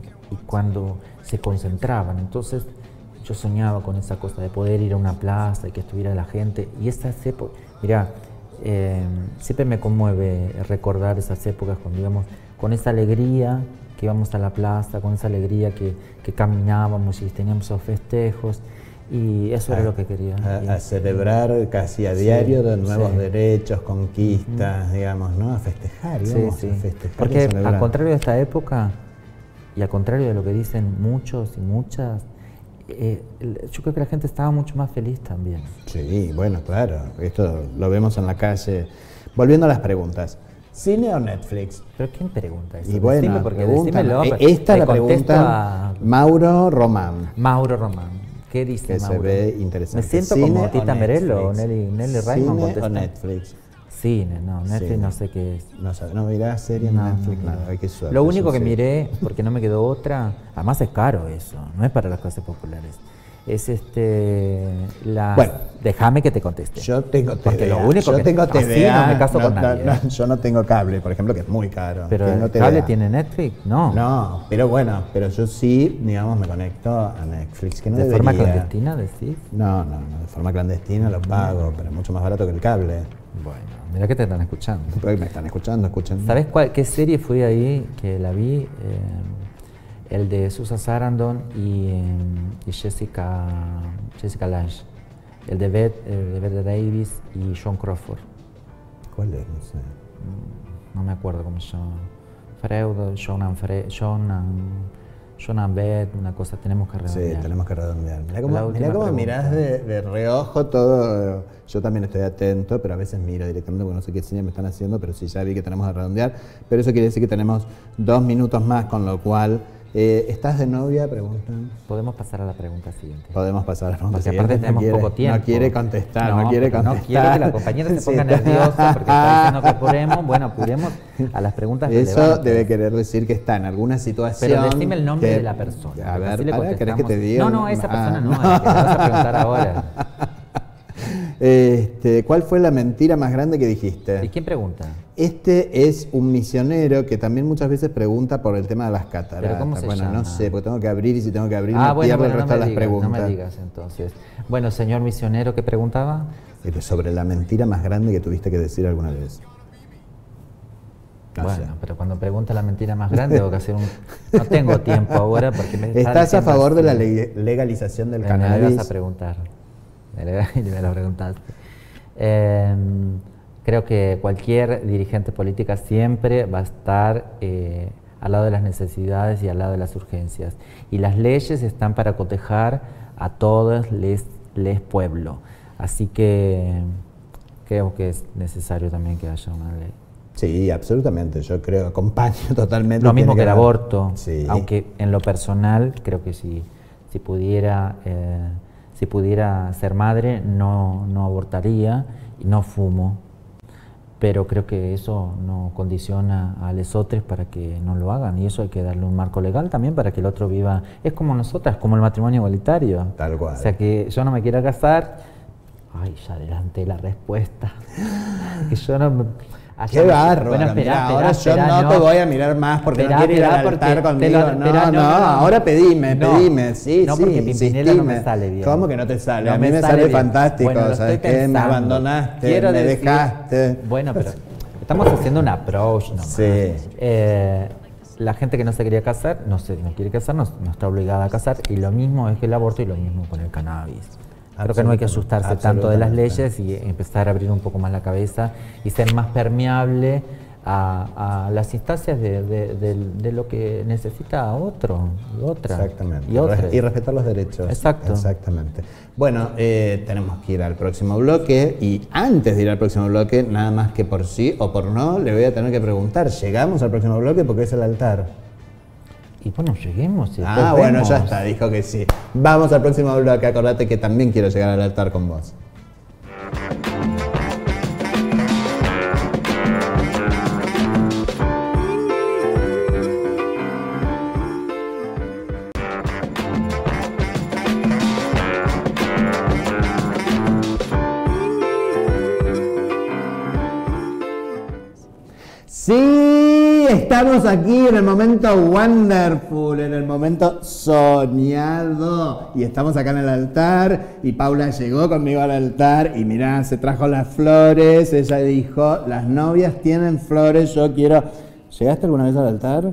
cuando se concentraban, entonces yo soñaba con esa cosa de poder ir a una plaza y que estuviera la gente, y esas épocas, mirá, siempre me conmueve recordar esas épocas cuando íbamos con esa alegría, que íbamos a la plaza, con esa alegría que caminábamos y teníamos esos festejos, y eso era lo que quería. A celebrar casi a diario de nuevos derechos, conquistas, digamos, ¿no? A festejar, íbamos a festejar. Porque al contrario de esta época, y al contrario de lo que dicen muchos y muchas, yo creo que la gente estaba mucho más feliz también. Sí, bueno, claro, esto lo vemos en la calle. Volviendo a las preguntas, ¿cine o Netflix? ¿Pero quién pregunta eso? Y bueno, Decime, porque decímelo, esta le la contesto pregunta Mauro Román, Mauro Román. ¿Qué dice que Mauro? se ve interesante. Me siento ¿Cine como o Tita Merello o Netflix? Nelly Raymond ¿Cine contesta. o Netflix? Cine, no, Netflix Cine. no sé qué es. No sabe, no mirás serie en No, Netflix, no, nada, hay que suerte. Lo único yo que sé. miré, porque no me quedó otra, además es caro eso, no es para las clases populares. Es Bueno, déjame que te conteste. Yo tengo TVA. Porque lo único yo que tengo así TVA. no me caso con nadie. Yo no tengo cable, por ejemplo, que es muy caro. Pero Tengo el TVA. cable tiene Netflix, no. No, pero bueno, pero yo sí, digamos, me conecto a Netflix, que no ¿De debería. forma clandestina decís? No, de forma clandestina lo pago, pero es mucho más barato que el cable. Bueno, mira que te están escuchando. Porque me están escuchando, escuchen. ¿Sabes qué serie fue ahí que la vi? El de Susan Sarandon y Jessica Lange. El de Bette Davis y John Crawford. ¿Cuál es? No sé. No me acuerdo cómo se llama. Freud, John and Bette, una cosa, tenemos que redondear. Sí, tenemos que redondear. La Mirá última cómo pregunta. mirás de reojo todo. Yo también estoy atento, pero a veces miro directamente porque no sé qué cine me están haciendo, pero sí ya vi que tenemos que redondear. Pero eso quiere decir que tenemos 2 minutos más, con lo cual... ¿estás de novia? Preguntan. Podemos pasar a la pregunta siguiente. Podemos pasar a la pregunta Porque siguiente. aparte tenemos poco tiempo. No quiere contestar, no porque quiere contestar. No quiero que la compañera se ponga nerviosa porque está diciendo que apuremos. Bueno, apuremos a las preguntas Eso relevantes. debe querer decir que está en alguna situación. Pero decime el nombre que- de la persona. A ver, Así le ¿querés que te contestamos. diga? No, esa persona no, es que te vas a preguntar ahora. ¿Cuál fue la mentira más grande que dijiste? ¿Y quién pregunta? Este es un misionero que también muchas veces pregunta por el tema de las cataratas. ¿Pero cómo se bueno, llama? no sé, porque tengo que abrir y si tengo que abrir me Bueno, pierdo el no resto de las me digas, preguntas. no me digas entonces. Bueno, señor misionero, ¿qué preguntaba? Sobre la mentira más grande que tuviste que decir alguna vez. No Bueno, sé. pero cuando pregunta la mentira más grande tengo que hacer un... No tengo tiempo ahora porque me está ¿Estás a diciendo favor de la así. legalización del Me cannabis? vas a preguntar. Me lo preguntaste. Creo que cualquier dirigente política siempre va a estar al lado de las necesidades y al lado de las urgencias. Y las leyes están para cotejar a todos les pueblo. Así que creo que es necesario también que haya una ley. Sí, absolutamente. Yo creo, acompaño totalmente. Lo mismo que el haber- aborto, Sí. aunque en lo personal creo que si pudiera ser madre no abortaría y no fumo, pero creo que eso no condiciona a los otros para que no lo hagan y eso hay que darle un marco legal también para que el otro viva. Es como nosotras, como el matrimonio igualitario. Tal cual. O sea que yo no me quiera casar. Ay, ya adelanté la respuesta. Que yo no me... Qué bárbaro. Bueno, Mira, esperá, ahora esperá, yo no te voy a mirar más porque Esperá, no quiero ir esperá, al altar porque te conmigo. lo- esperá, No, ahora pedime. Sí, no, sí, porque Pimpinela no me insistime. sale bien. ¿Cómo que no te sale? No A mí me sale sale bien. fantástico. Bueno, lo ¿Sabes estoy qué? Me pensando. abandonaste, Quiero me decir- dejaste. Bueno, pero estamos haciendo un approach nomás. Sí. La gente que no se quería casar, no quiere casar, no está obligada a casar. Y lo mismo es que el aborto y lo mismo con el cannabis. Creo que no hay que asustarse tanto de las leyes y empezar a abrir un poco más la cabeza y ser más permeable a las instancias de lo que necesita otro y otra. Exactamente. Y otra. Y respetar los derechos. Exacto. Exactamente. Bueno, tenemos que ir al próximo bloque y antes de ir al próximo bloque, nada más que por sí o por no, le voy a tener que preguntar, ¿llegamos al próximo bloque? Porque es el altar. Y bueno, lleguemos. Y después Bueno, vemos. ya está, dijo que sí. Vamos al próximo bloque, acordate que también quiero llegar al altar con vos. Sí, estamos aquí en el momento wonderful, en el momento soñado. Y estamos acá en el altar y Paula llegó conmigo al altar y mirá, se trajo las flores. Ella dijo, las novias tienen flores, yo quiero... ¿Llegaste alguna vez al altar?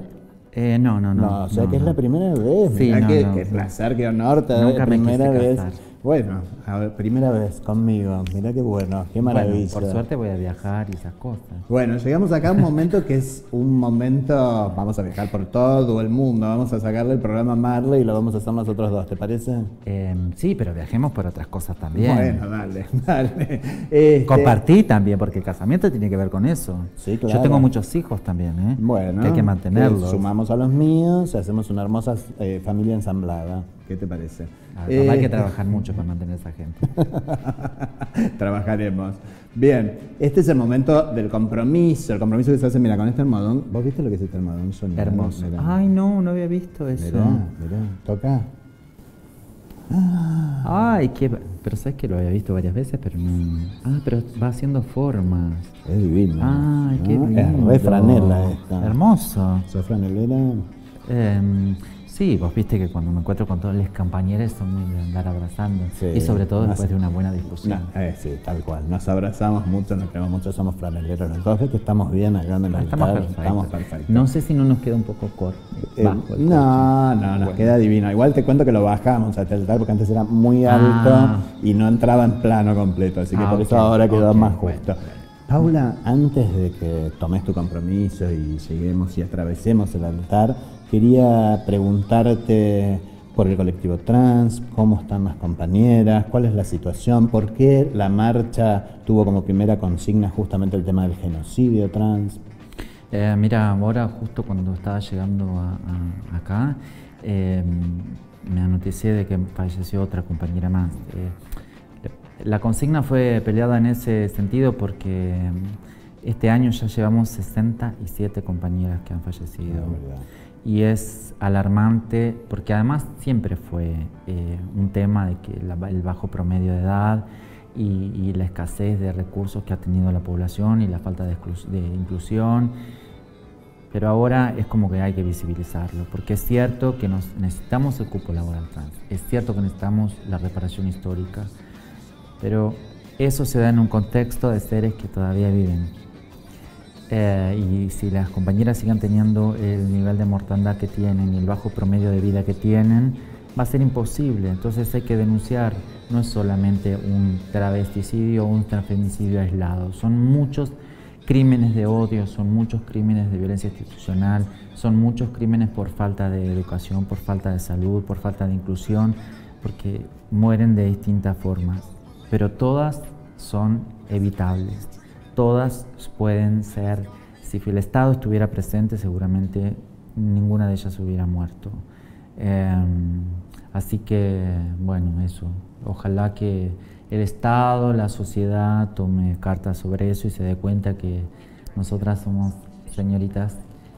No. No, o sea que es la primera vez. Sí, Mirá no, qué no. placer, qué honor te doy Nunca la me primera quise vez. casar. Bueno, a ver, primera vez conmigo, mirá qué bueno, qué maravilla. Bueno, por suerte voy a viajar y esas cosas. Bueno, llegamos acá a un momento que es un momento, vamos a viajar por todo el mundo, vamos a sacarle el programa a Marley y lo vamos a hacer nosotros dos, ¿te parece? Sí, pero viajemos por otras cosas también. Bueno, dale. Compartí también, porque el casamiento tiene que ver con eso. Sí, claro. Yo tengo muchos hijos también, Bueno, que hay que mantenerlos. Sumamos a los míos y hacemos una hermosa familia ensamblada. ¿Qué te parece? Hay que trabajar mucho para mantener a esa gente. Trabajaremos. Bien, este es el momento del compromiso. El compromiso que se hace, mira, con este almohadón. ¿Vos viste lo que es este almohadón, Sonia? Hermoso. Mirá. Ay, no había visto eso. Mirá, toca. Ay, pero sabes que lo había visto varias veces, pero no. Pero va haciendo formas. Es divino. Ay, qué lindo. Es re franela esta. Hermoso. ¿Sos franelera? Sí, vos viste que cuando me encuentro con todos los compañeros son muy de andar abrazando. Sí, y sobre todo después de una buena discusión. Sí, tal cual. Nos abrazamos mucho, nos queremos mucho, somos franeleros los dos. ¿Ves que estamos bien acá en el altar? Estamos perfectos. No sé si no nos queda un poco corto. No, nos queda divino. Igual te cuento que lo bajamos hasta el altar porque antes era muy alto y no entraba en plano completo. Así que por eso ahora quedó más justo. Paula, antes de que tomes tu compromiso y lleguemos y atravesemos el altar, quería preguntarte por el colectivo trans, cómo están las compañeras, cuál es la situación, por qué la marcha tuvo como primera consigna justamente el tema del genocidio trans. Mira, ahora justo cuando estaba llegando acá, me anoticié de que falleció otra compañera más. La consigna fue peleada en ese sentido porque este año ya llevamos 67 compañeras que han fallecido. Y es alarmante porque además siempre fue un tema de que el bajo promedio de edad y la escasez de recursos que ha tenido la población y la falta de inclusión. Pero ahora es como que hay que visibilizarlo, porque es cierto que necesitamos el cupo laboral trans, es cierto que necesitamos la reparación histórica, pero eso se da en un contexto de seres que todavía viven. Y si las compañeras sigan teniendo el nivel de mortandad que tienen y el bajo promedio de vida que tienen, va a ser imposible. Entonces hay que denunciar, no es solamente un travesticidio o un transfemicidio aislado, son muchos crímenes de odio, son muchos crímenes de violencia institucional, son muchos crímenes por falta de educación, por falta de salud, por falta de inclusión, porque mueren de distintas formas. Pero todas son evitables, todas pueden ser, si el Estado estuviera presente seguramente ninguna de ellas hubiera muerto. Así que, bueno, eso, ojalá que el Estado, la sociedad tome cartas sobre eso y se dé cuenta que nosotras somos señoritas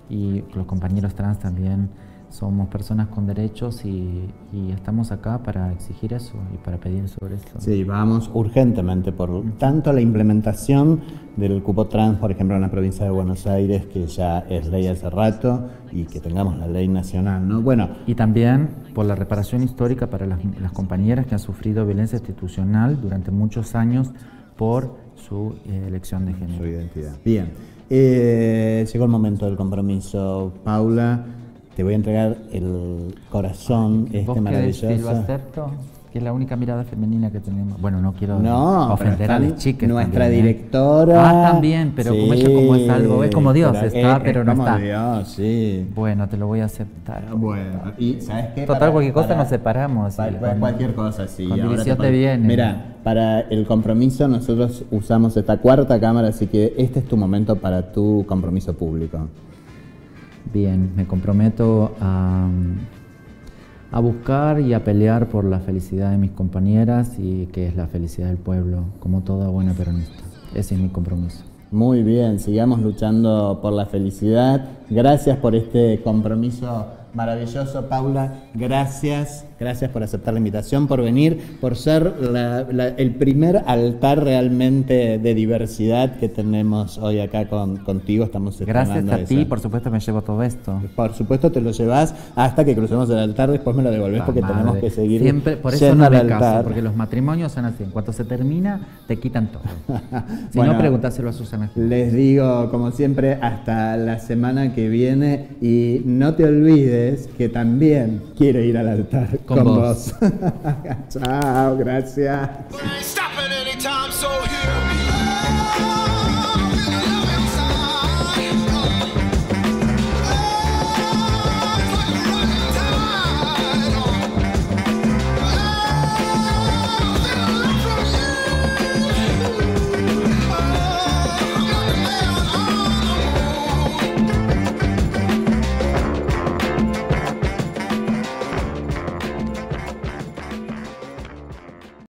y los compañeros trans también somos personas con derechos y estamos acá para exigir eso y para pedir sobre eso. Sí, vamos urgentemente por tanto la implementación del cupo trans, por ejemplo, en la provincia de Buenos Aires, que ya es ley hace rato, y que tengamos la ley nacional, ¿no? Bueno. Y también por la reparación histórica para las compañeras que han sufrido violencia institucional durante muchos años por su elección de género. Su identidad. Bien. Llegó el momento del compromiso, Paula. Te voy a entregar el corazón maravilloso. ¿Vos lo acepto? Que es la única mirada femenina que tenemos. Bueno, no quiero ofender a las chicas. Nuestra también, directora. También, pero sí, como ella como es algo, es como Dios, pero no está. Dios, sí. Bueno, te lo voy a aceptar. Bueno, y ¿sabes qué? Total, cualquier cosa nos separamos. Cualquier cosa, sí. Con división te viene. Mira, para el compromiso nosotros usamos esta cuarta cámara, así que este es tu momento para tu compromiso público. Bien, me comprometo a buscar y a pelear por la felicidad de mis compañeras y que es la felicidad del pueblo, como toda buena peronista. Ese es mi compromiso. Muy bien, sigamos luchando por la felicidad. Gracias por este compromiso maravilloso, Paula. Gracias por aceptar la invitación, por venir, por ser el primer altar realmente de diversidad que tenemos hoy acá contigo. Estamos gracias a ti, por supuesto me llevo todo esto. Por supuesto te lo llevas hasta que crucemos el altar, después me lo devolvés porque tenemos que seguir siempre, por eso no me caso, porque los matrimonios son así, en cuanto se termina, te quitan todo. Si bueno, no, pregúntaselo a Susana. Les digo, como siempre, hasta la semana que viene y no te olvides que también quiero ir al altar con vos. Chao, gracias.